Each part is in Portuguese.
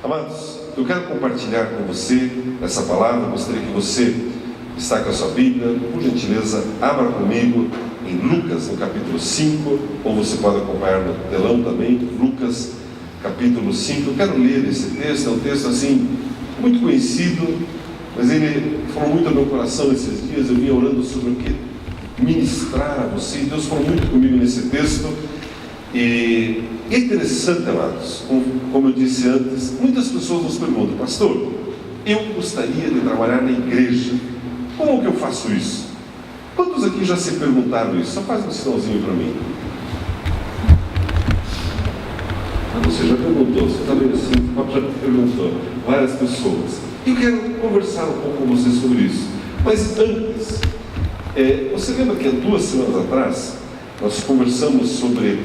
Amados, eu quero compartilhar com você essa palavra. Gostaria que você está com a sua Bíblia, por gentileza, abra comigo em Lucas, no capítulo 5, ou você pode acompanhar no telão também, Lucas, capítulo 5. Eu quero ler esse texto, é um texto assim, muito conhecido, mas ele falou muito ao meu coração nesses dias. Eu vinha orando sobre o que ministrar a você, e Deus falou muito comigo nesse texto. E é interessante, amados, como eu disse antes, muitas pessoas nos perguntam: pastor, eu gostaria de trabalhar na igreja, como que eu faço isso? Quantos aqui já se perguntaram isso? Só faz um sinalzinho para mim. Você já perguntou, você está vendo assim, o papo já perguntou, várias pessoas. Eu quero conversar um pouco com você sobre isso. Mas antes, você lembra que há 2 semanas atrás nós conversamos sobre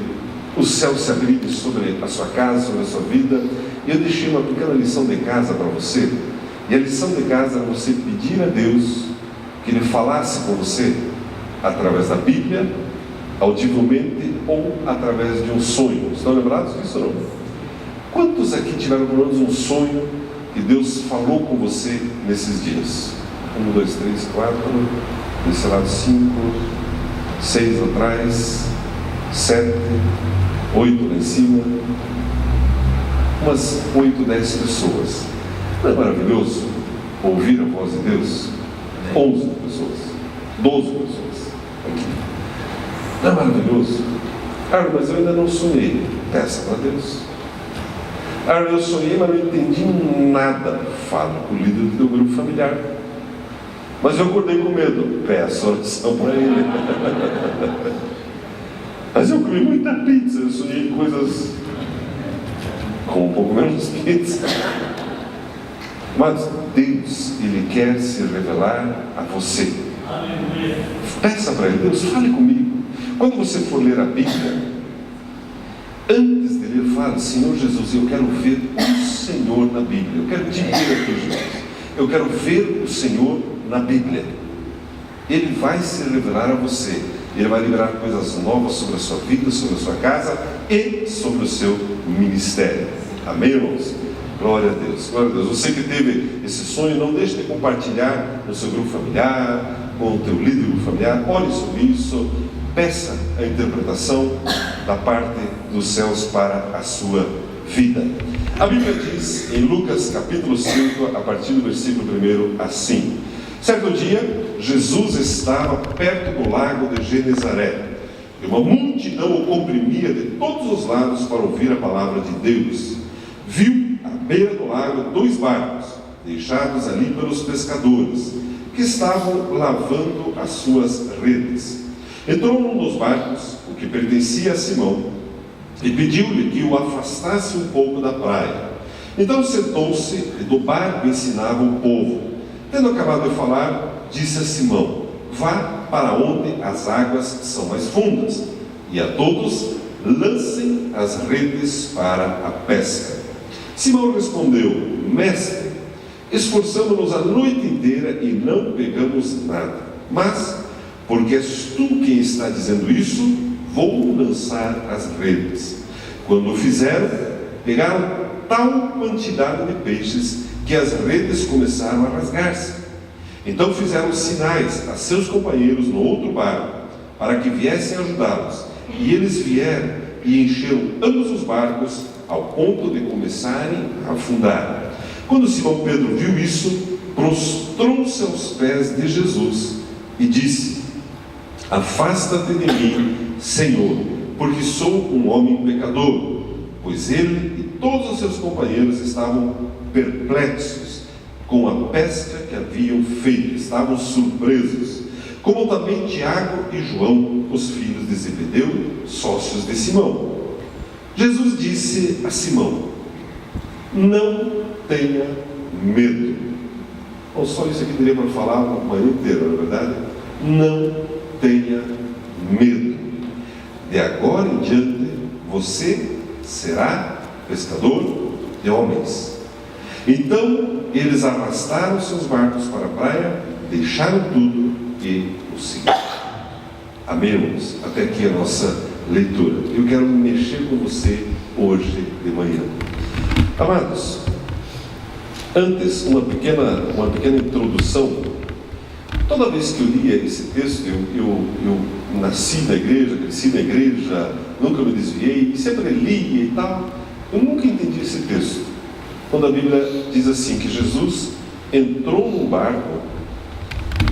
o céu se abrir, sobre a sua casa, sobre a sua vida, e eu deixei uma pequena lição de casa para você. E a lição de casa era você pedir a Deus que Ele falasse com você através da Bíblia, audivelmente ou através de um sonho. Estão lembrados disso ou não? Quantos aqui tiveram pelo menos um sonho que Deus falou com você nesses dias? 1, 2, 3, 4, desse lado 5, 6 atrás, 7, 8 lá em cima, umas 8, 10 pessoas. Não é maravilhoso ouvir a voz de Deus? 11 pessoas, 12 pessoas aqui. Não é maravilhoso? Mas eu ainda não sonhei. Peça para Deus. Eu sonhei, mas não entendi nada. Fala com o líder do teu grupo familiar. Mas eu acordei com medo. Peça oração para ele. Mas eu comi muita pizza. Eu sonhei coisas com um pouco menos pizza. Mas Deus, Ele quer se revelar a você. Peça para Ele: Deus, fale comigo. Quando você for ler a Bíblia, antes de ler, fale: Senhor Jesus, eu quero ver o Senhor na Bíblia. Eu quero te ver aqui, Jesus. Eu quero ver o Senhor na Bíblia. Ele vai se revelar a você. Ele vai liberar coisas novas sobre a sua vida, sobre a sua casa e sobre o seu ministério. Amém, irmãos? Glória a Deus, glória a Deus. Você que teve esse sonho, não deixe de compartilhar no seu grupo familiar, com o teu líder do grupo familiar. Ore sobre isso, peça a interpretação da parte dos céus para a sua vida. A Bíblia diz em Lucas capítulo 5, a partir do versículo 1, assim: certo dia, Jesus estava perto do lago de Genezaré, e uma multidão o comprimia de todos os lados para ouvir a palavra de Deus. Viu à beira do lago 2 barcos, deixados ali pelos pescadores, que estavam lavando as suas redes. Entrou num dos barcos, o que pertencia a Simão, e pediu-lhe que o afastasse um pouco da praia. Então sentou-se e do barco ensinava o povo. Tendo acabado de falar, disse a Simão: vá para onde as águas são mais fundas, e a todos lancem as redes para a pesca. Simão respondeu: mestre, esforçamo-nos a noite inteira e não pegamos nada, mas, porque és tu quem está dizendo isso, vou lançar as redes. Quando o fizeram, pegaram tal quantidade de peixes que as redes começaram a rasgar-se. Então fizeram sinais a seus companheiros no outro barco, para que viessem ajudá-los. E eles vieram e encheram ambos os barcos, ao ponto de começarem a afundar. Quando Simão Pedro viu isso, prostrou-se aos pés de Jesus e disse: afasta-te de mim, Senhor, porque sou um homem pecador. Pois ele e todos os seus companheiros estavam perplexos com a pesca que haviam feito, estavam surpresos, como também Tiago e João, os filhos de Zebedeu, sócios de Simão. Jesus disse a Simão: não tenha medo. Bom, só isso aqui teria para falar uma manhã inteira, não é verdade? Não tenha medo. De agora em diante, você será pescador de homens. Então eles arrastaram seus barcos para a praia, deixaram tudo e o seguiram. Amém, irmãos? Até aqui a nossa leitura. Eu quero mexer com você hoje de manhã. Amados, Antes, uma pequena introdução. Toda vez que eu lia esse texto, eu nasci na igreja, cresci na igreja, nunca me desviei, e sempre lia e tal. Eu nunca entendi esse texto. Quando a Bíblia diz assim, que Jesus entrou num barco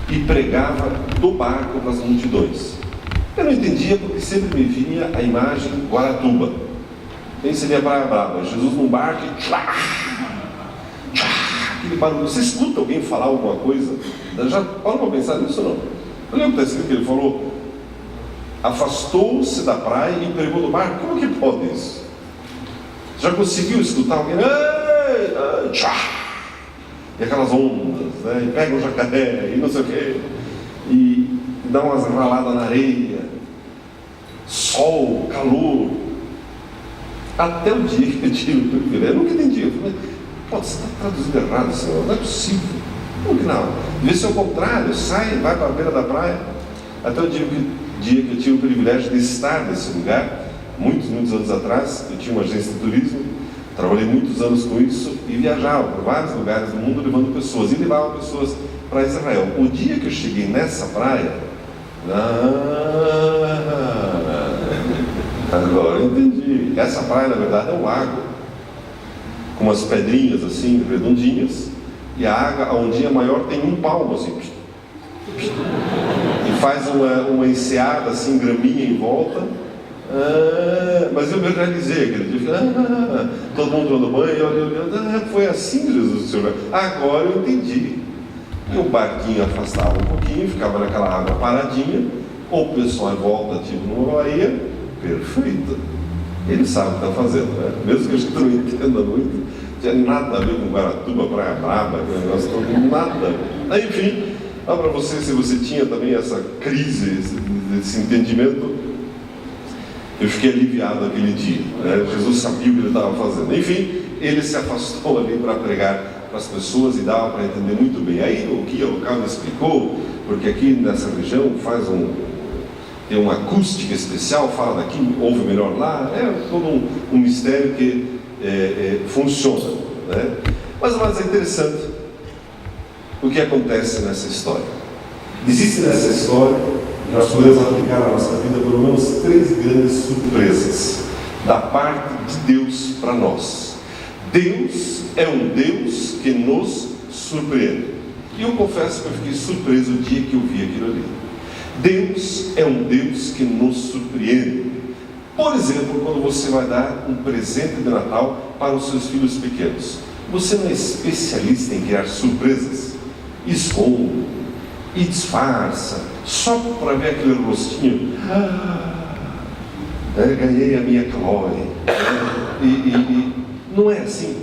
e pregava do barco para as multidões. Eu não entendia porque sempre me vinha a imagem Guaratuba. Pensei a Praia Brava, Jesus num barco e tchá, aquele barulho. Você escuta alguém falar alguma coisa? Já parou para pensar nisso ou não? Olha o que está escrito que ele falou. Afastou-se da praia e pregou do barco. Como que pode isso? Já conseguiu escutar alguém? Tchá! E aquelas ondas, né? E pega um jacaré e não sei o quê. E dá umas raladas na areia. Sol, calor. Até o dia que eu tive o privilégio. Eu nunca entendi. Eu falei, pode, você está traduzindo errado, Senhor. Não é possível. Como que não? Devia ser o contrário. Sai, vai para a beira da praia. Até o dia que eu tive o privilégio de estar nesse lugar. Muitos anos atrás, eu tinha uma agência de turismo, trabalhei muitos anos com isso e viajava por vários lugares do mundo levando pessoas, e levava pessoas para Israel. O dia que eu cheguei nessa praia, agora eu entendi. Essa praia, na verdade, é um lago, com umas pedrinhas assim, redondinhas, e a água, a ondinha maior, tem um palmo assim, e faz uma enseada assim, graminha em volta. Mas eu me realizei aquele dia, todo mundo tomando banho, olhando, foi assim, Jesus, Senhor. Agora eu entendi. E o barquinho afastava um pouquinho, ficava naquela água paradinha, o pessoal em volta, tipo numa baía, perfeito. Ele sabe o que está fazendo, né? Mesmo que a gente não entenda muito, não tinha nada a ver com Guaratuba, Praia Brava, aquele negócio todo, nada. Aí, enfim, para você, se você tinha também essa crise, esse entendimento, eu fiquei aliviado aquele dia, né? Jesus sabia o que ele estava fazendo. Enfim, ele se afastou ali para pregar para as pessoas e dava para entender muito bem. Aí o guia local me explicou, porque aqui nessa região tem uma acústica especial, fala daqui, ouve melhor lá, é todo um mistério que funciona, né? Mas é interessante o que acontece nessa história. Existe nessa história, nós podemos aplicar na nossa vida pelo menos 3 grandes surpresas da parte de Deus para nós. Deus é um Deus que nos surpreende. E eu confesso que eu fiquei surpreso o dia que eu vi aquilo ali. Deus é um Deus que nos surpreende. Por exemplo, quando você vai dar um presente de Natal para os seus filhos pequenos, você não é especialista em criar surpresas? Esconde e disfarça, só para ver aquele rostinho. Ganhei a minha Chloe. E não é assim.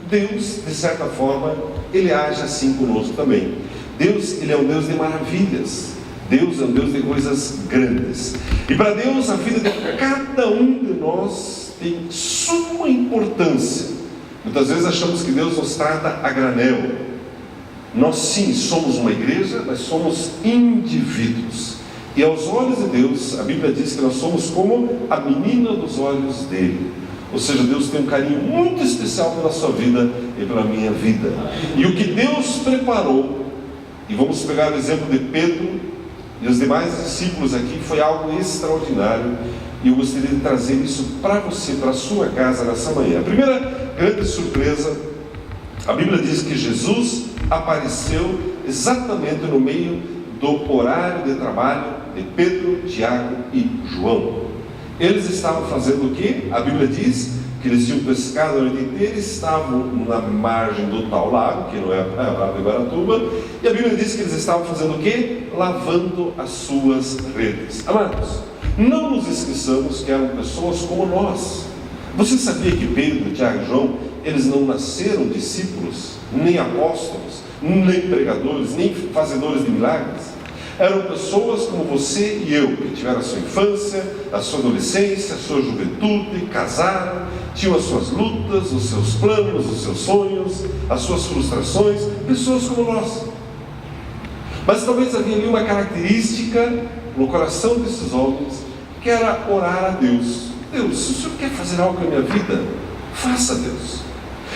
Deus, de certa forma, Ele age assim conosco também. Deus, Ele é um Deus de maravilhas. Deus é um Deus de coisas grandes. E para Deus, a vida de cada um de nós tem suma importância. Muitas vezes achamos que Deus nos trata a granel. Nós sim somos uma igreja, mas somos indivíduos. E aos olhos de Deus, a Bíblia diz que nós somos como a menina dos olhos dele. Ou seja, Deus tem um carinho muito especial pela sua vida e pela minha vida. E o que Deus preparou, e vamos pegar o exemplo de Pedro e os demais discípulos aqui, foi algo extraordinário. E eu gostaria de trazer isso para você, para a sua casa nessa manhã. A primeira grande surpresa, a Bíblia diz que Jesus apareceu exatamente no meio do horário de trabalho de Pedro, Tiago e João. Eles estavam fazendo o quê? A Bíblia diz que eles tinham pescado a noite inteira, estavam na margem do tal lago, que não é a Praia Brava de Guaratuba, e a Bíblia diz que eles estavam fazendo o quê? Lavando as suas redes. Amados, não nos esqueçamos que eram pessoas como nós. Você sabia que Pedro, Tiago e João, eles não nasceram discípulos, nem apóstolos, nem pregadores, nem fazedores de milagres? Eram pessoas como você e eu, que tiveram a sua infância, a sua adolescência, a sua juventude, casaram, tinham as suas lutas, os seus planos, os seus sonhos, as suas frustrações, pessoas como nós. Mas talvez havia ali uma característica no coração desses homens, que era orar a Deus. Deus, se o Senhor quer fazer algo na minha vida, faça, Deus.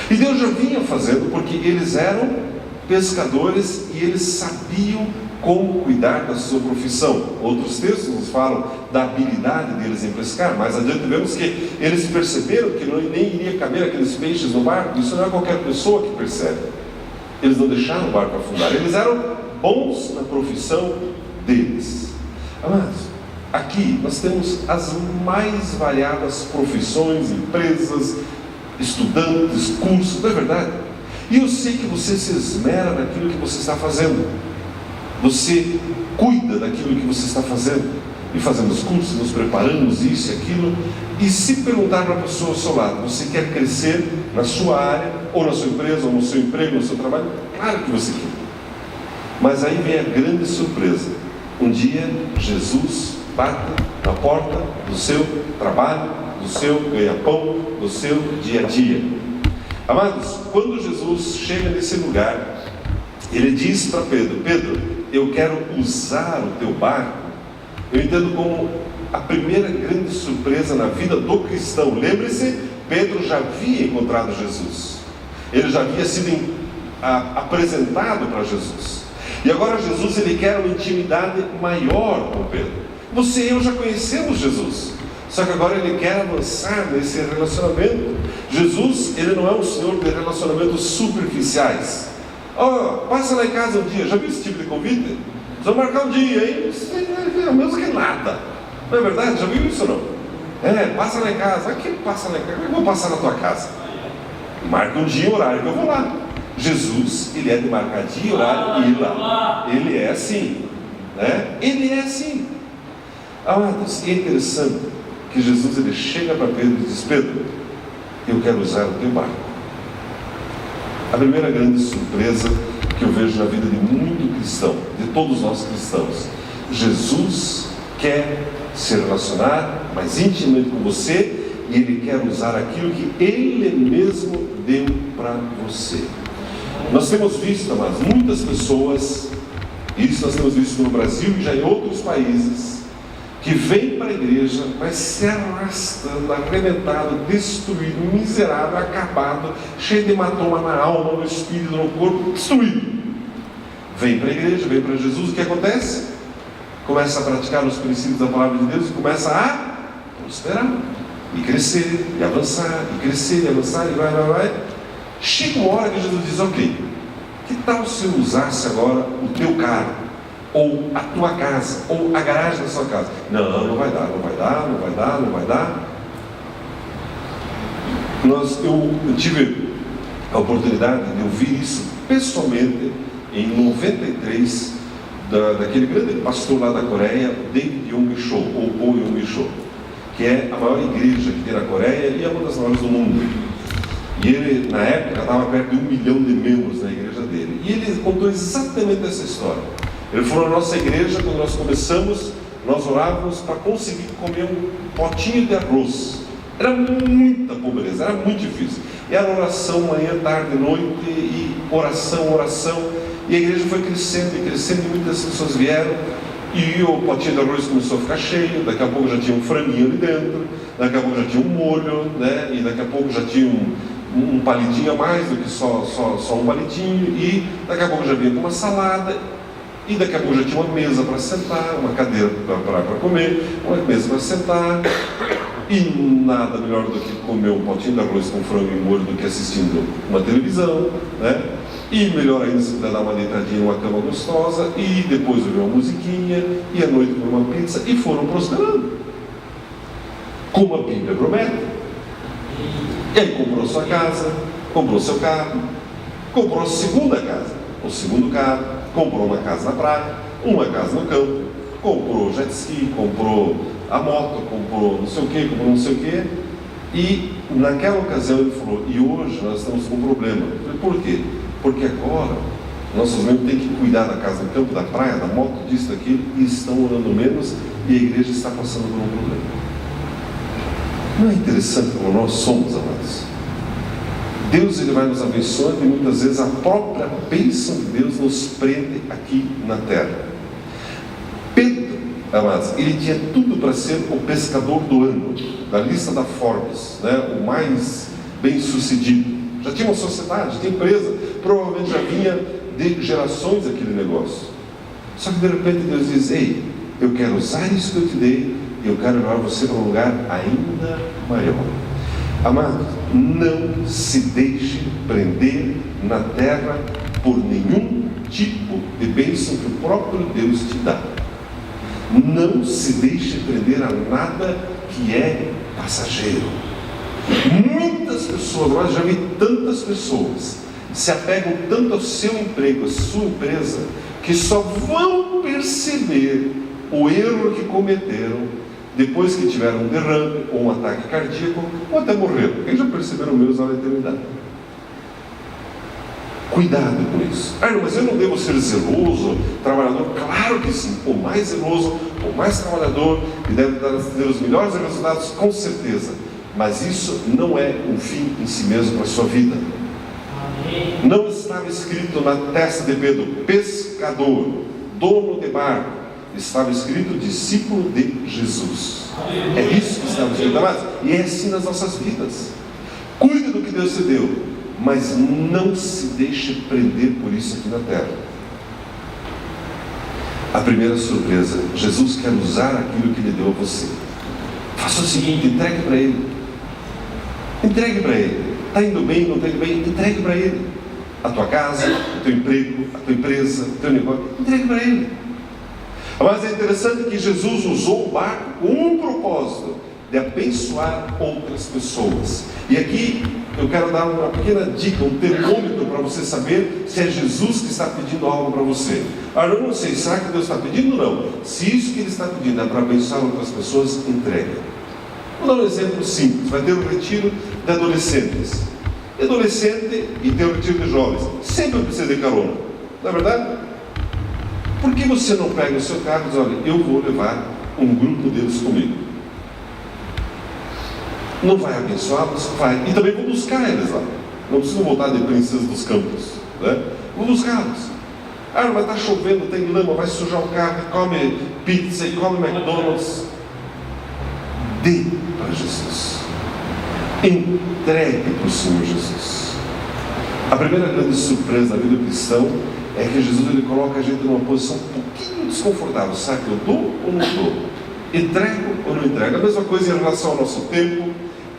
E E Deus já vinha fazendo, porque eles eram pescadores e eles sabiam como cuidar da sua profissão. Outros textos nos falam da habilidade deles em pescar. Mais adiante vemos que eles perceberam que nem iria caber aqueles peixes no barco. Isso não é qualquer pessoa que percebe. Eles não deixaram o barco afundar. Eles eram bons na profissão deles. Amados, aqui nós temos as mais variadas profissões, empresas, estudantes, cursos, não é verdade? E eu sei que você se esmera naquilo que você está fazendo. Você cuida daquilo que você está fazendo. E fazemos cursos, nos preparamos, isso e aquilo. E se perguntar para a pessoa ao seu lado, você quer crescer na sua área, ou na sua empresa, ou no seu emprego, no seu trabalho? Claro que você quer. Mas aí vem a grande surpresa. Um dia, Jesus bate na porta do seu trabalho, do seu ganha-pão, do seu dia a dia. Amados, quando Jesus chega nesse lugar, ele diz para Pedro: Pedro, eu quero usar o teu barco. Eu entendo como a primeira grande surpresa na vida do cristão. Lembre-se, Pedro já havia encontrado Jesus. Ele já havia sido apresentado para Jesus. E agora Jesus, ele quer uma intimidade maior com Pedro. Você e eu já conhecemos Jesus. Só que agora ele quer avançar nesse relacionamento. Jesus, ele não é um senhor de relacionamentos superficiais. Passa lá em casa um dia. Já viu esse tipo de convite? Vamos marcar um dia, hein? É o mesmo que nada. Não é verdade? Já viu isso ou não? Passa lá em casa. Aqui passa lá em casa. Eu vou passar na tua casa. Marca um dia e horário que eu vou lá. Jesus, ele é de marcar dia e horário e ir lá. Ele é assim. Né? Ele é assim. Amados, é interessante que Jesus, ele chega para Pedro e diz: Pedro, eu quero usar o teu barco. A primeira grande surpresa que eu vejo na vida de muito cristão, de todos nós cristãos: Jesus quer se relacionar mais intimamente com você e Ele quer usar aquilo que Ele mesmo deu para você. Nós temos visto, amados, muitas pessoas, isso nós temos visto no Brasil e já em outros países, que vem para a igreja, mas se arrastando, arrebentado, destruído, miserável, acabado, cheio de hematoma na alma, no espírito, no corpo, destruído. Vem para a igreja, vem para Jesus, o que acontece? Começa a praticar os princípios da palavra de Deus e começa a prosperar, e crescer, e avançar, e crescer, e avançar, e vai. Chega uma hora que Jesus diz: ok, que tal se eu usasse agora o teu carro? Ou a tua casa, ou a garagem da sua casa? Não vai dar. Eu tive a oportunidade de ouvir isso pessoalmente em 93, daquele grande pastor lá da Coreia, David Yong-cho, ou Go Yong-cho, que é a maior igreja que tem na Coreia e é uma das maiores do mundo. E ele, na época, estava perto de 1 milhão de membros na igreja dele. E ele contou exatamente essa história. Ele falou: na nossa igreja, quando nós começamos, nós orávamos para conseguir comer um potinho de arroz. Era muita pobreza, era muito difícil. E era oração manhã, tarde, noite, e oração. E a igreja foi crescendo e muitas pessoas vieram. E o potinho de arroz começou a ficar cheio. Daqui a pouco já tinha um franguinho ali dentro. Daqui a pouco já tinha um molho, né? E daqui a pouco já tinha um palitinho a mais do que só um palitinho. E daqui a pouco já vinha com uma salada. E daqui a pouco já tinha uma mesa para sentar, uma cadeira para comer, uma mesa para sentar. E nada melhor do que comer um potinho de arroz com frango e molho do que assistindo uma televisão, né? E melhor ainda se puder dar uma deitadinha numa cama gostosa, e depois ouvir uma musiquinha, e à noite comer uma pizza, e foram prosperando. Como a Bíblia promete. E aí comprou sua casa, comprou seu carro, comprou a segunda casa, o segundo carro, comprou uma casa na praia, uma casa no campo, comprou jet ski, comprou a moto, comprou não sei o que, comprou não sei o que. E naquela ocasião ele falou: e hoje nós estamos com um problema. Eu falei: por quê? Porque agora nossos membros têm que cuidar da casa no campo, da praia, da moto, disso, daquilo, e estão orando menos, e a igreja está passando por um problema. Não é interessante como nós somos, amados? Deus, ele vai nos abençoando e muitas vezes a própria bênção de Deus nos prende aqui na terra. Pedro, amados, ele tinha tudo para ser o pescador do ano, da lista da Forbes, né? O mais bem sucedido. já tinha uma sociedade, já tinha empresa, provavelmente já vinha de gerações aquele negócio. Só que de repente Deus diz: ei, eu quero usar isso que eu te dei e eu quero levar você para um lugar ainda maior. Amado, não se deixe prender na terra por nenhum tipo de bênção que o próprio Deus te dá. Não se deixe prender a nada que é passageiro. Muitas pessoas, eu já vi tantas pessoas se apegam tanto ao seu emprego, à sua empresa, que só vão perceber o erro que cometeram depois que tiveram um derrame ou um ataque cardíaco ou até morreram. Eles já perceberam o Deus na eternidade. Cuidado com isso. Mas eu não devo ser zeloso, trabalhador? Claro que sim. O mais zeloso, o mais trabalhador, e deve dar os melhores resultados, com certeza. Mas isso não é um fim em si mesmo para a sua vida. Não estava escrito na testa de Pedro, pescador, dono de barco. Estava escrito, discípulo de Jesus. É isso que estava escrito, amados. E é assim nas nossas vidas. Cuide do que Deus te deu, mas não se deixe prender por isso aqui na terra. A primeira surpresa: Jesus quer usar aquilo que Ele deu a você. Faça o seguinte: entregue para Ele. Entregue para Ele. Está indo bem, não está indo bem? Entregue para Ele. A tua casa, o teu emprego, a tua empresa, o teu negócio, entregue para Ele. Mas é interessante que Jesus usou o barco com um propósito: de abençoar outras pessoas. E aqui eu quero dar uma pequena dica, um termômetro para você saber se é Jesus que está pedindo algo para você. Eu não sei, será que Deus está pedindo? Não. Se isso que Ele está pedindo é para abençoar outras pessoas, entregue. Vou dar um exemplo simples. Vai ter um retiro de adolescentes. Adolescente e tem um retiro de jovens. Sempre precisa de carona. Não é verdade? Por que você não pega o seu carro e diz: olha, eu vou levar um grupo deles comigo? Não vai abençoá-los? Vai. E também vou buscar eles lá. Não preciso voltar de princesa dos campos, né? Vou buscá-los. Mas está chovendo, tem lama, vai sujar o carro, come pizza e come McDonald's. Dê para Jesus. Entregue para o Senhor Jesus. A primeira grande surpresa da vida do cristão é que Jesus, Ele coloca a gente numa posição um pouquinho desconfortável. Sabe que eu dou ou não dou? Entrego ou não entrego? A mesma coisa em relação ao nosso tempo,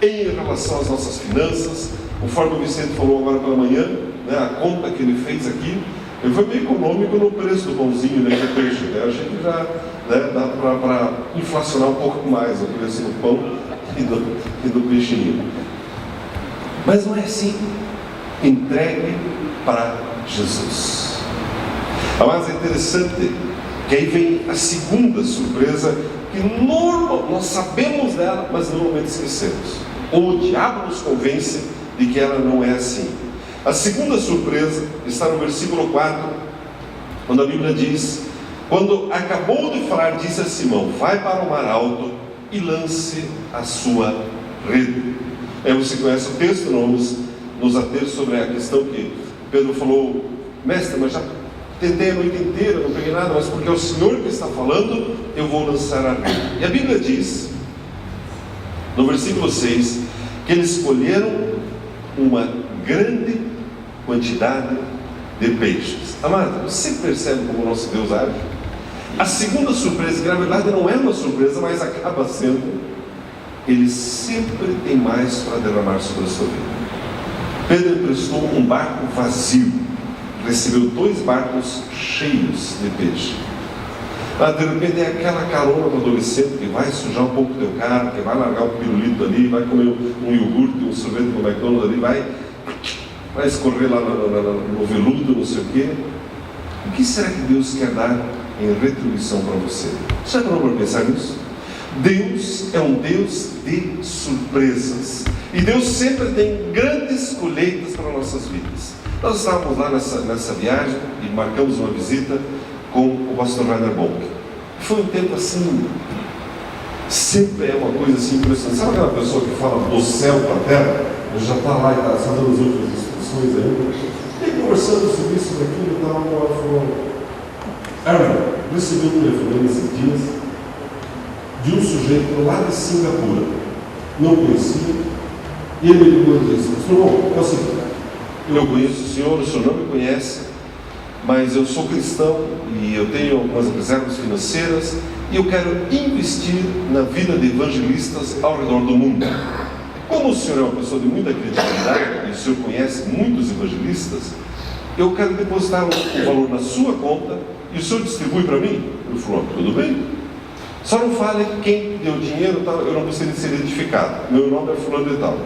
em relação às nossas finanças. Conforme o Vicente falou agora pela manhã, né, a conta que ele fez aqui, ele foi meio econômico no preço do pãozinho, né, que é peixe. Né? Eu achei que já, né, dá para inflacionar um pouco mais o preço do pão e do peixinho. Mas não é assim. Entregue para Jesus. Mas é interessante que aí vem a segunda surpresa, que nós sabemos dela, mas normalmente esquecemos. Ou o diabo nos convence de que ela não é assim. A segunda surpresa está no versículo 4, quando a Bíblia diz: quando acabou de falar, disse a Simão: vai para o mar alto e lance a sua rede. Aí você conhece o texto, não vamos nos ater sobre a questão que Pedro falou: mestre, mas já tentei a noite inteira, não peguei nada, mas porque é o Senhor que está falando, eu vou lançar a rede. E a Bíblia diz, no versículo 6, que eles colheram uma grande quantidade de peixes. Amado, você percebe como o nosso Deus age? A segunda surpresa, que na verdade não é uma surpresa, mas acaba sendo: Ele sempre tem mais para derramar sobre a sua vida. Pedro emprestou um barco vazio, recebeu 2 barcos cheios de peixe. De repente é aquela carona do adolescente que vai sujar um pouco o teu carro, que vai largar um pirulito ali, vai comer um iogurte, um sorvete do McDonald's ali, vai escorrer lá no veludo, não sei o quê. O que será que Deus quer dar em retribuição para você? Você já parou para pensar nisso? Deus é um Deus de surpresas. E Deus sempre tem grandes colheitas para nossas vidas. Nós estávamos lá nessa viagem e marcamos uma visita com o pastor Rainer Bonk. Foi um tempo assim, sempre é uma coisa assim impressionante. Sabe aquela pessoa que fala do céu para a terra? Já está lá e está dando as outras instruções ainda. E conversando sobre isso, sobre aquilo, ela falou: Aaron, recebi um telefone nesses dias de um sujeito lá de Singapura, não conhecia, e ele me ligou e disse: pastor, bom, é o seguinte, eu conheço o senhor não me conhece, mas eu sou cristão e eu tenho algumas reservas financeiras e eu quero investir na vida de evangelistas ao redor do mundo. Como o senhor é uma pessoa de muita credibilidade e o senhor conhece muitos evangelistas, eu quero depositar o valor na sua conta e o senhor distribui para mim? Ele falou: tudo bem, só não fale quem deu dinheiro, tal, eu não gostaria de ser identificado, meu nome é fulano e tal.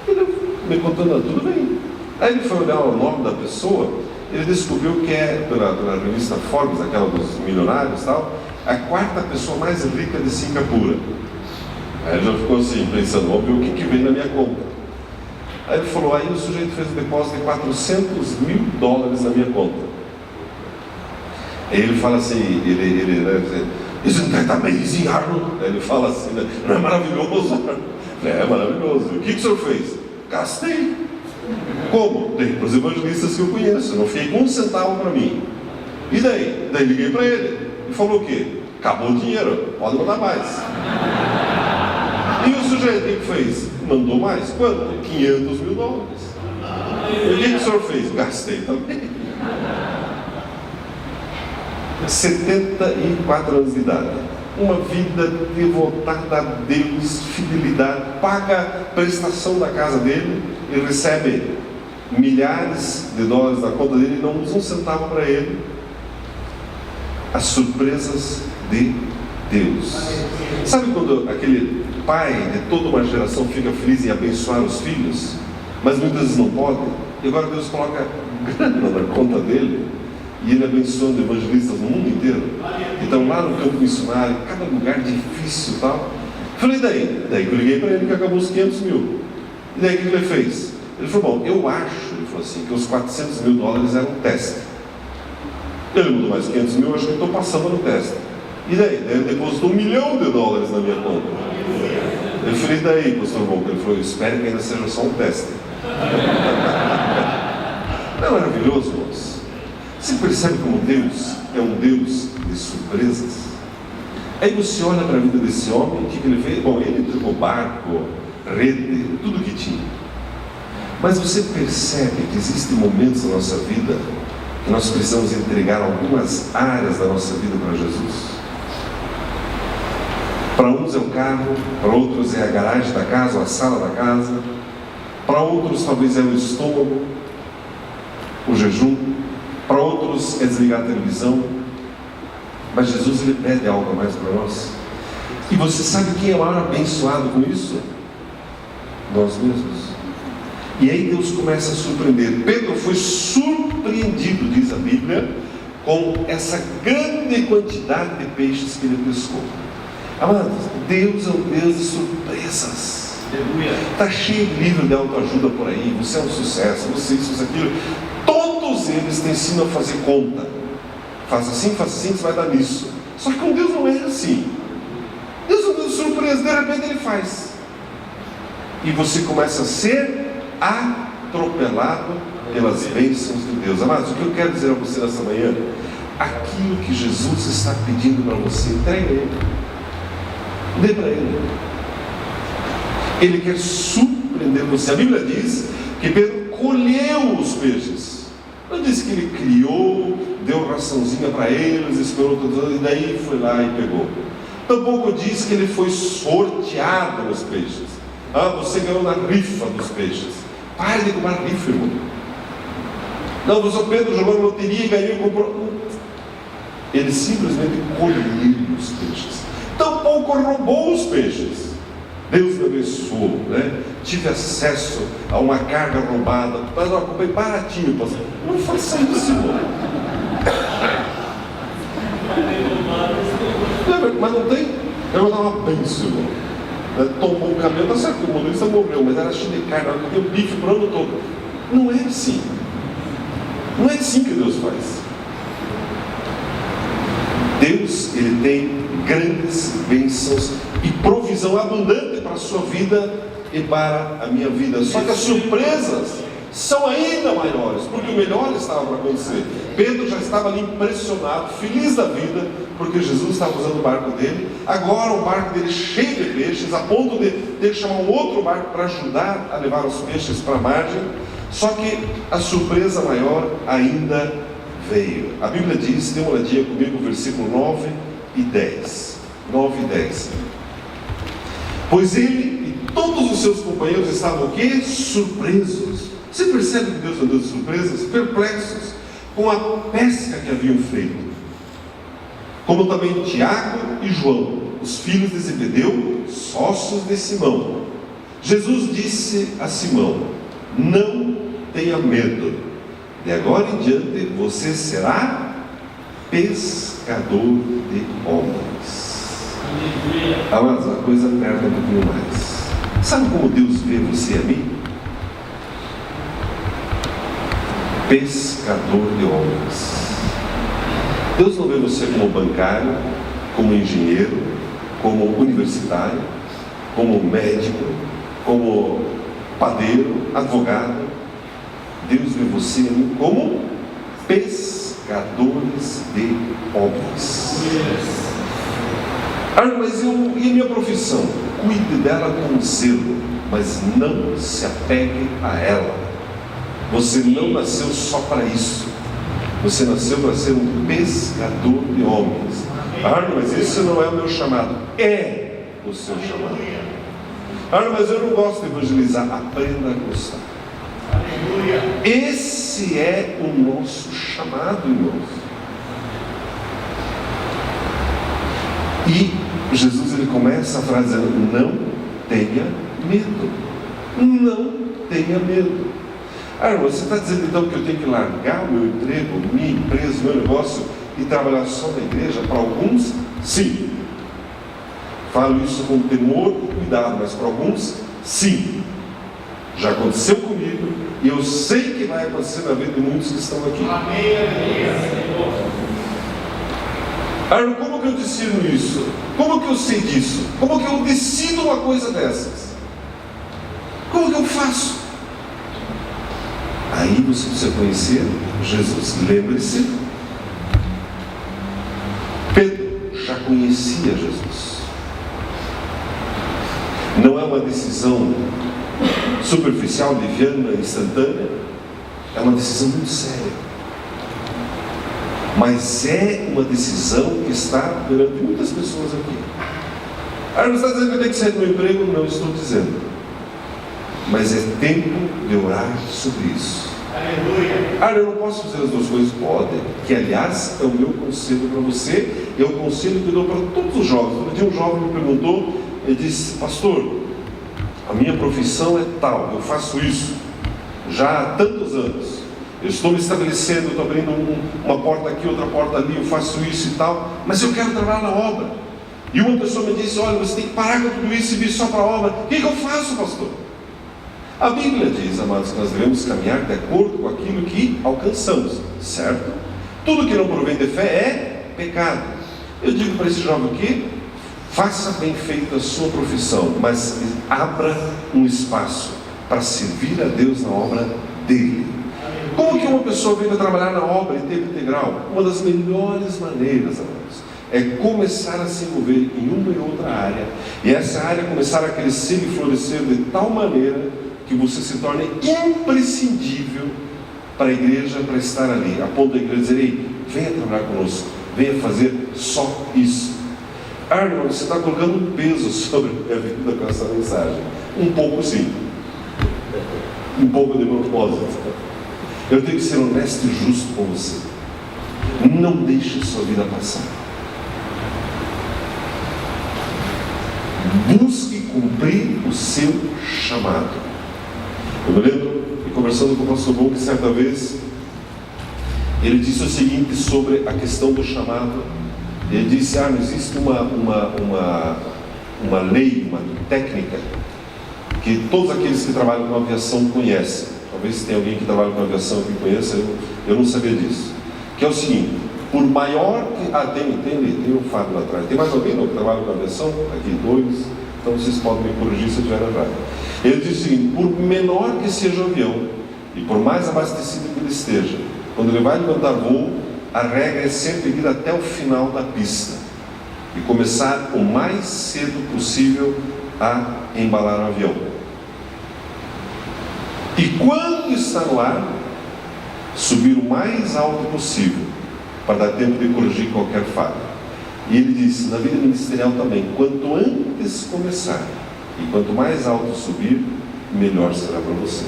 Ele me contando: tudo bem. Aí ele foi olhar o nome da pessoa, ele descobriu que é, pela revista Forbes, aquela dos milionários e tal, a quarta pessoa mais rica de Singapura. Aí ele já ficou assim, pensando: vamos ver o que vem na minha conta. Aí ele falou: aí o sujeito fez um depósito de $400 mil na minha conta. Aí ele fala assim, isn't that amazing, Arnold? Aí ele fala assim, né? Não é maravilhoso? É maravilhoso. O que o senhor fez? Gastei. Como? Dei para os evangelistas que eu conheço, não fiquei com um centavo para mim. E daí? Daí liguei para ele e falou o quê? Acabou o dinheiro, pode mandar mais. E o sujeito, o que fez? Mandou mais. Quanto? $500 mil. E o que o senhor fez? Gastei também. 74 anos de idade, uma vida devotada a Deus, fidelidade, paga a prestação da casa dele, ele recebe milhares de dólares na conta dele e não usa um centavo para ele. As surpresas de Deus. Sabe quando aquele pai de toda uma geração fica feliz em abençoar os filhos, mas muitas vezes não pode, e agora Deus coloca grana na conta dele e ele abençoando evangelistas no mundo inteiro. Então lá no campo missionário, cada lugar difícil e tal. Falei: daí que eu liguei para ele que acabou os $500 mil. E daí o que ele fez? Ele falou: bom, eu acho, ele falou assim, que os $400 mil eram um teste. Ele mudou mais $500 mil, acho que eu estou passando no teste. E daí ele depositou $1 milhão na minha conta. Eu falei: daí, pastor Volker? Ele falou: eu espero que ainda seja só um teste. Não é maravilhoso, irmãos? Você percebe como Deus é um Deus de surpresas? Aí você olha para a vida desse homem, o que ele fez? Bom, ele entregou barco, rede, tudo que tinha. Mas você percebe que existem momentos na nossa vida que nós precisamos entregar algumas áreas da nossa vida para Jesus. Para uns é o carro, para outros é a garagem da casa, ou a sala da casa, para outros talvez é o estômago, o jejum, para outros é desligar a televisão. Mas Jesus, ele pede algo a mais para nós. E você sabe quem é o maior abençoado com isso? Nós mesmos. E aí Deus começa a surpreender. Pedro foi surpreendido, diz a Bíblia, com essa grande quantidade de peixes que ele pescou. Amados, Deus é um Deus de surpresas. Está cheio de livro de autoajuda por aí. Você é um sucesso, você isso, aquilo. Todos eles te ensinam a fazer conta. Faz assim, você vai dar nisso. Só que com Deus não é assim. Deus é um Deus de surpresa, de repente ele faz. E você começa a ser atropelado pelas bênçãos de Deus. Amados, o que eu quero dizer a você nessa manhã? Aquilo que Jesus está pedindo para você, entregue a Ele. Dê para Ele. Ele quer surpreender você. A Bíblia diz que Pedro colheu os peixes. Não diz que ele criou, deu raçãozinha para eles, esperou tudo, e daí foi lá e pegou. Tampouco diz que ele foi sorteado nos peixes. Você ganhou na rifa dos peixes. Pare de comprar rifa, irmão. Não, o professor Pedro jogou na loteria e ganhou e comprou. Ele simplesmente colheu os peixes. Tampouco roubou os peixes. Deus me abençoou, né? Tive acesso a uma carga roubada, mas eu comprei baratinho, pastor. Não faça isso, irmão. Mas não tem? Eu vou dar uma bênção, irmão. Tomou um caminhão, tá certo que o motorista morreu, mas era cheio de carne, ela deu bife para o ano todo. Não é assim. Não é assim que Deus faz. Deus, Ele tem grandes bênçãos e provisão abundante para a sua vida e para a minha vida. Só que as surpresas são ainda maiores, porque o melhor estava para acontecer. Pedro já estava ali impressionado, feliz da vida, porque Jesus estava usando o barco dele. Agora o barco dele cheio de peixes, a ponto de ter que chamar um outro barco para ajudar a levar os peixes para a margem. Só que a surpresa maior ainda veio. A Bíblia diz, dê uma olhadinha comigo, versículo 9 e 10. 9 e 10. Pois ele e todos os seus companheiros estavam o quê? Surpresos. Você percebe que Deus andou de surpresas? Perplexos com a pesca que haviam feito. Como também Tiago e João, os filhos de Zebedeu, sócios de Simão. Jesus disse a Simão: não tenha medo, de agora em diante você será pescador de homens. Amados, a coisa aperta um pouquinho mais. Sabe como Deus vê você e a mim? Pescador de homens. Deus não vê você como bancário, como engenheiro, como universitário, como médico, como padeiro, advogado. Deus vê você e mim como pescadores de homens. Ah, mas e a minha profissão? Cuide dela com zelo, mas não se apegue a ela. Você não nasceu só para isso. Você nasceu para ser um pescador de homens. Ah, mas isso não é o meu chamado. É o seu chamado. Ah, mas eu não gosto de evangelizar. Aprenda a gostar. Esse é o nosso chamado, irmãos. E Jesus ele começa a frase: não tenha medo. Não tenha medo. Ah, você está dizendo então que eu tenho que largar o meu emprego, minha empresa, meu negócio e trabalhar só na igreja? Para alguns, sim. Falo isso com temor e cuidado, mas para alguns, sim. Já aconteceu comigo e eu sei que vai acontecer na vida de muitos que estão aqui. Ah, como que eu decido isso? Como que eu sei disso? Como que eu decido uma coisa dessas? Como que eu faço? Aí você precisa conhecer Jesus. Lembre-se, Pedro já conhecia Jesus. Não é uma decisão superficial, liviana, instantânea. É uma decisão muito séria. Mas é uma decisão que está perante muitas pessoas aqui. Ah, não está dizendo que eu tenho que sair do meu emprego? Não estou dizendo. Mas é tempo de orar sobre isso. Aleluia. Ah, eu não posso fazer as duas coisas? Pode. Que aliás é o meu conselho para você. É o conselho que eu dou para todos os jovens. Um dia um jovem me perguntou, ele disse: pastor, a minha profissão é tal, eu faço isso já há tantos anos, eu estou me estabelecendo, estou abrindo uma porta aqui, outra porta ali, eu faço isso e tal, mas eu quero trabalhar na obra. E uma pessoa me disse: olha, você tem que parar com tudo isso e vir só para a obra. O que eu faço, pastor? A Bíblia diz, amados, que nós devemos caminhar de acordo com aquilo que alcançamos, certo? Tudo que não provém de fé é pecado. Eu digo para esse jovem aqui: faça bem feita a sua profissão, mas abra um espaço para servir a Deus na obra dele. Como que uma pessoa vem trabalhar na obra em tempo integral? Uma das melhores maneiras, amados, é começar a se envolver em uma e outra área, e essa área começar a crescer e florescer de tal maneira que você se torne imprescindível para a igreja, para estar ali, a ponto da igreja dizer: ei, venha trabalhar conosco, venha fazer só isso. Ah, irmão, você está colocando um peso sobre a vida com essa mensagem. Um pouco sim. Um pouco de propósito. Eu tenho que ser honesto e justo com você. Não deixe a sua vida passar. Busque cumprir o seu chamado. Eu me lembro, conversando com o pastor Bom, que certa vez ele disse o seguinte sobre a questão do chamado. Ele disse: não existe uma lei, uma técnica que todos aqueles que trabalham com aviação conhecem. Talvez tenha alguém que trabalha com aviação que conheça, eu não sabia disso. Que é o seguinte: por maior que... tem um Fábio lá atrás. Tem mais alguém não, que trabalha com aviação? Aqui, dois. Então vocês podem me corrigir se eu estiver errado. Ele diz o seguinte: por menor que seja o avião, e por mais abastecido que ele esteja, quando ele vai levantar voo, a regra é sempre ir até o final da pista e começar o mais cedo possível a embalar o avião. E quando está no ar, subir o mais alto possível, para dar tempo de corrigir qualquer falha. E ele disse, na vida ministerial também, quanto antes começar, e quanto mais alto subir, melhor será para você.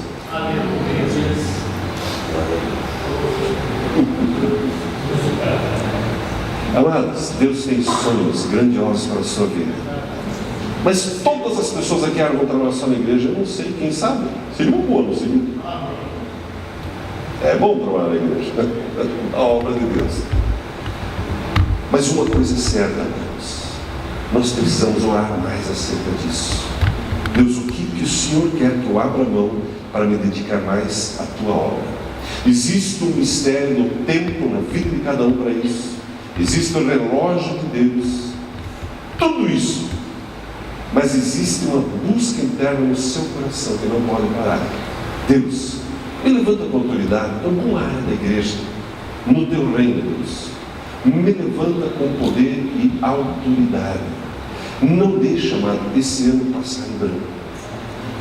Amados, Deus tem sonhos grandiosos para a sua vida. Mas todas as pessoas aqui vão trabalhar só na igreja, eu não sei, quem sabe? Seria uma boa, não seria? É bom trabalhar na igreja, a obra de Deus. Mas uma coisa é certa, Deus, nós precisamos orar mais acerca disso. Deus, o que o Senhor quer que eu abra mão para me dedicar mais à tua obra? Existe um mistério no tempo, na vida de cada um para isso. Existe o relógio de Deus. Tudo isso. Mas existe uma busca interna no seu coração que não pode parar. Deus, me levanta com autoridade em alguma área da igreja, no teu reino, Deus. Me levanta com poder e autoridade. Não deixa, amado, esse ano passar em branco.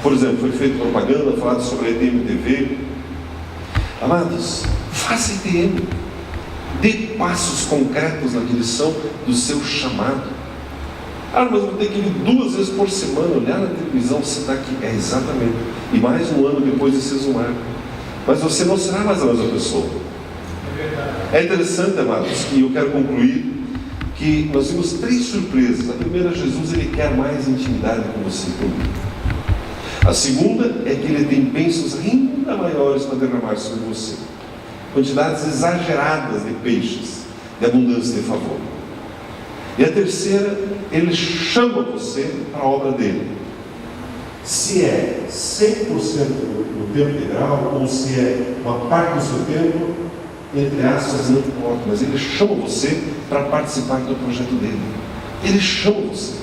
Por exemplo, foi feita propaganda, falado sobre a ETM-TV. Amados, faça ETM. Dê passos concretos na direção do seu chamado. Mas eu vou ter que ir 2 vezes por semana, olhar na televisão, você está aqui. É exatamente. E mais um ano depois de se exumar. Mas você não será mais a mesma pessoa. É interessante, amados, e eu quero concluir, que nós vimos 3 surpresas. A primeira, Jesus, ele quer mais intimidade com você e comigo. A segunda é que ele tem bênçãos ainda maiores para derramar sobre você. Quantidades exageradas de peixes, de abundância de favor. E a terceira, ele chama você para a obra dele. Se é 100% no tempo integral, ou se é uma parte do seu tempo, entre aspas, não importa, mas ele chama você para participar do projeto dele. Ele chama você.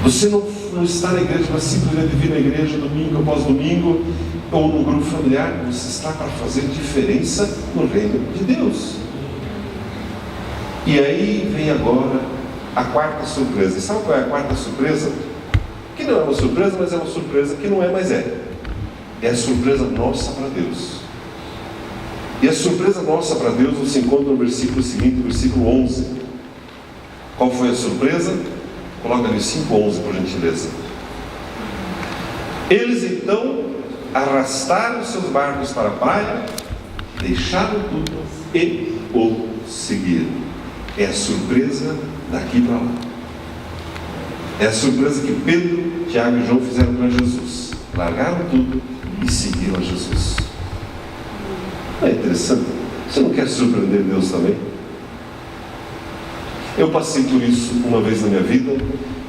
Você não está na igreja para simplesmente vir na igreja domingo após domingo, ou no grupo familiar. Você está para fazer diferença no reino de Deus. E aí vem agora a quarta surpresa. E sabe qual é a quarta surpresa? Que não é uma surpresa, mas é uma surpresa que não é, mas é. É a surpresa nossa para Deus. E a surpresa nossa para Deus você encontra no versículo seguinte, versículo 11. Qual foi a surpresa? Coloca ali 5:11, por gentileza. Eles então arrastaram seus barcos para a praia, deixaram tudo e o seguiram. É a surpresa daqui para lá. É a surpresa que Pedro, Tiago e João fizeram para Jesus. Largaram tudo e seguiram a Jesus. Não é interessante? Você não quer surpreender Deus também? Eu passei por isso uma vez na minha vida,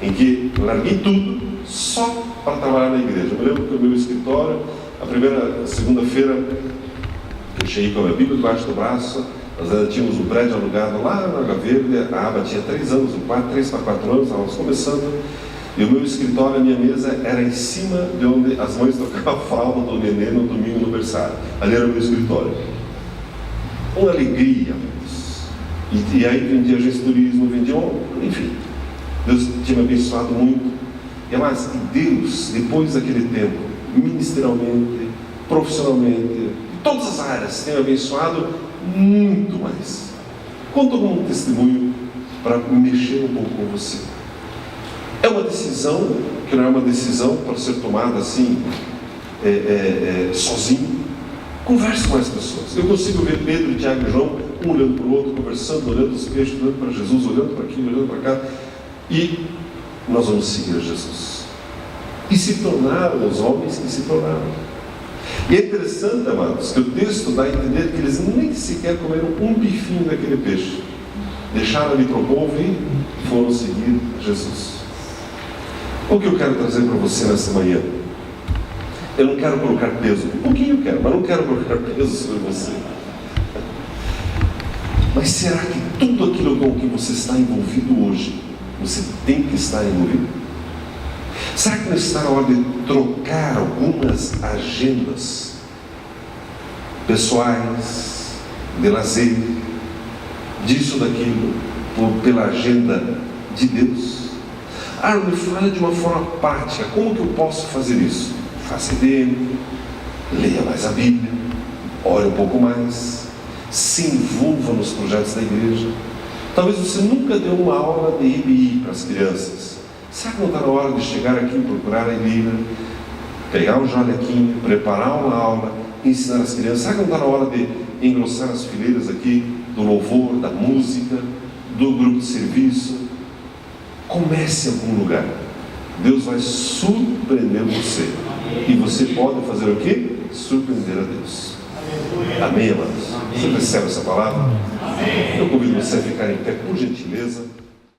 em que larguei tudo só para trabalhar na igreja. Eu me lembro que o meu escritório, a segunda-feira, eu cheguei com a minha Bíblia debaixo do braço. Nós ainda tínhamos um prédio alugado lá na Água Verde. A aba tinha 3 anos, 3 para 4 anos, estávamos começando. E o meu escritório, a minha mesa, era em cima de onde as mães tocavam a fralda do neném no domingo no berçário. Ali era o meu escritório. Uma alegria, amigos. E aí vendia agência de turismo, vendia, enfim. Deus tinha me abençoado muito. Mas Deus, depois daquele tempo, ministerialmente, profissionalmente, em todas as áreas, tem me abençoado muito mais. Conto como um testemunho para mexer um pouco com você. É uma decisão que não é uma decisão para ser tomada assim, sozinho. Converse com as pessoas. Eu consigo ver Pedro, Tiago e João, um olhando para o outro, conversando, olhando os peixes, olhando para Jesus, olhando para aqui, olhando para cá. E nós vamos seguir a Jesus. E se tornaram os homens que se tornaram. E é interessante, amados, que o texto dá a entender que eles nem sequer comeram um bifinho daquele peixe. Deixaram ali para o povo e foram seguir Jesus. O que eu quero trazer para você nesta manhã? Eu não quero colocar peso, um pouquinho eu quero, mas não quero colocar peso sobre você. Mas será que tudo aquilo com que você está envolvido hoje, você tem que estar envolvido? Será que não está na hora de trocar algumas agendas pessoais, de lazer, disso, daquilo, pela agenda de Deus? Me fala de uma forma prática, como que eu posso fazer isso? faça dele, leia mais a Bíblia, ore um pouco mais, se envolva nos projetos da igreja. Talvez você nunca deu uma aula de IBI para as crianças. Será que não está na hora de chegar aqui e procurar a Elina, pegar um jalequinho, preparar uma aula, ensinar as crianças? Será que não está na hora de engrossar as fileiras aqui do louvor, da música, do grupo de serviço? Comece em algum lugar. Deus vai surpreender você. E você pode fazer o quê? Surpreender a Deus. Amém, amados? Você recebe essa palavra? Eu convido você a ficar em pé, por gentileza.